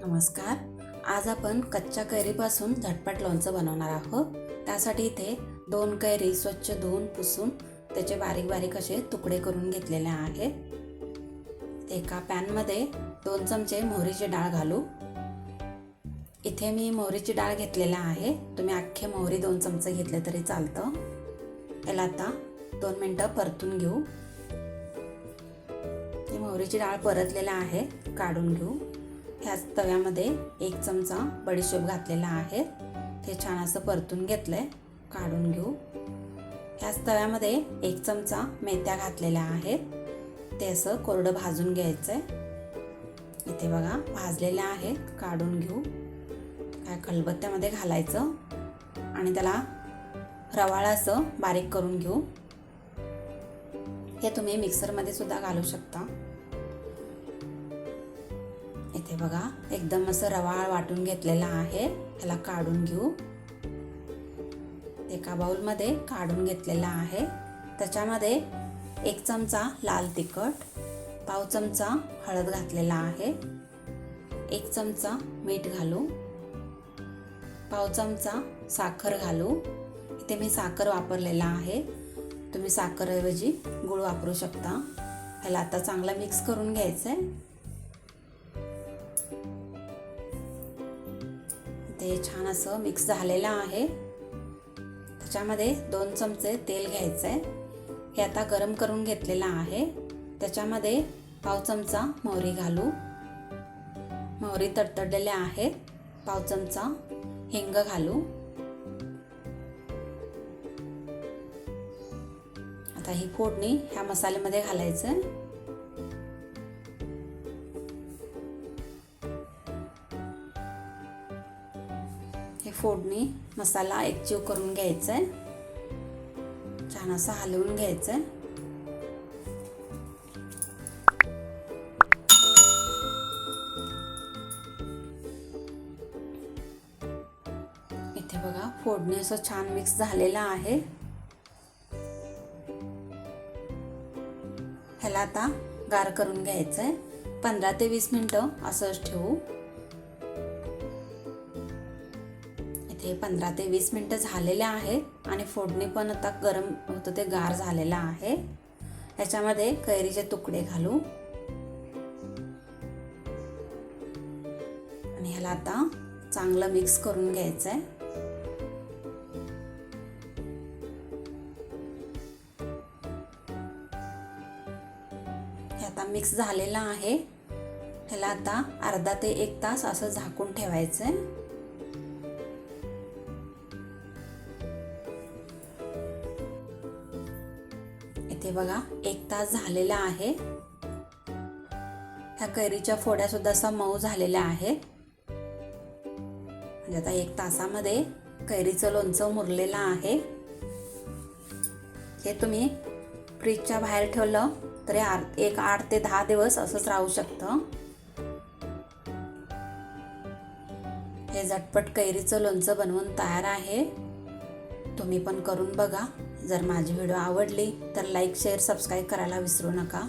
नमस्कार. आज आपण कच्च्या कैरीपासून झटपट लोणचं बनवणार आहोत. त्यासाठी इथे 2 कैरी स्वच्छ धुवून पुसून त्याचे बारीक बारीक असे तुकडे करून घेतलेले आहेत. एका पॅनमध्ये 2 चमचे मोहरीची डाळ घालू. इथे मी मोहरीची डाळ घेतलेला आहे. तुम्ही अख्खे मोहरी 2 चमचे घेतले तरी चालतं. याला आता 2 मिनिटं परतून घेऊ. ही मोहरीची डाळ परतलेला आहे, काढून घेऊ. ह्याच तव्यामध्ये 1 चमचा बडीशेप घातलेला आहे. ते छान असं परतून घेतलंय, काढून घेऊ. ह्याच तव्यामध्ये 1 चमचा मेथ्या घातलेल्या आहेत. ते असं कोरडं भाजून घ्यायचंय. इथे बघा भाजलेल्या आहेत, काढून घेऊ. काय खलबत्त्यामध्ये घालायचं आणि त्याला रवाळ असं बारीक करून घेऊ. हे तुम्ही मिक्सरमध्ये सुद्धा घालू शकता. इथे बघा एकदम असं रवाळ वाटून घेतलेला आहे. याला काढून घेऊ. एका बाउलमध्ये काढून घेतलेला आहे. त्याच्यामध्ये 1 चमचा लाल तिखट, पाव चमचा हळद घातलेला आहे, 1 चमचा मीठ घालू, पाव चमचा साखर घालू. इथे मी साखर वापरलेला आहे. तुम्ही साखरऐवजी गूळ वापरू शकता. ह्याला आता चांगलं मिक्स करून घ्यायचंय. ते छान असं मिक्स झालेलं आहे. त्याच्यामध्ये 2 चमचे तेल घ्यायचंय. हे आता गरम करून घेतलेलं आहे. त्याच्यामध्ये पाव चमचा मोहरी घालू. मोहरी तडतडलेल्या आहेत. पाव चमचा हिंग घालू. आता ही फोडणी ह्या मसाल्यामध्ये घालायचं. हे फोडणी मसाला एकजीव करून घ्यायचंय. छान असं हलवून घ्यायचंय. इथे बघा फोडणी असं छान मिक्स झालेला आहे. ह्याला आता गार करून घ्यायचंय. 15 ते 20 मिनिटं असंच ठेवू. इथे 15 ते 20 मिनिटं झालेले आहेत आणि फोडणी पण आता गरम होतं ते गार झालेला आहे. ह्याच्यामध्ये कैरीचे तुकडे घालू आणि ह्याला आता चांगलं मिक्स करून घ्यायचंय. हे आता मिक्स झालेला आहे. ह्याला आता अर्धा ते 1 तास असं झाकून ठेवायचंय. इथे बघा 1 तास झालेला आहे. ह्या कैरीच्या फोड्या सुद्धा असा मऊ झालेल्या आहेत. म्हणजे आता 1 तासामध्ये कैरीचं लोणचं मुरलेलं आहे. हे तुम्ही फ्रीजच्या बाहेर ठेवलं तरी 8 ते 10 दिवस असंच राहू शकतं. हे झटपट कैरीचं लोणचं बनवून तयार आहे. तुम्ही पण करून बघा. जर माझी व्हिडिओ आवडली तर लाईक, शेअर, सबस्क्राईब करायला विसरू नका.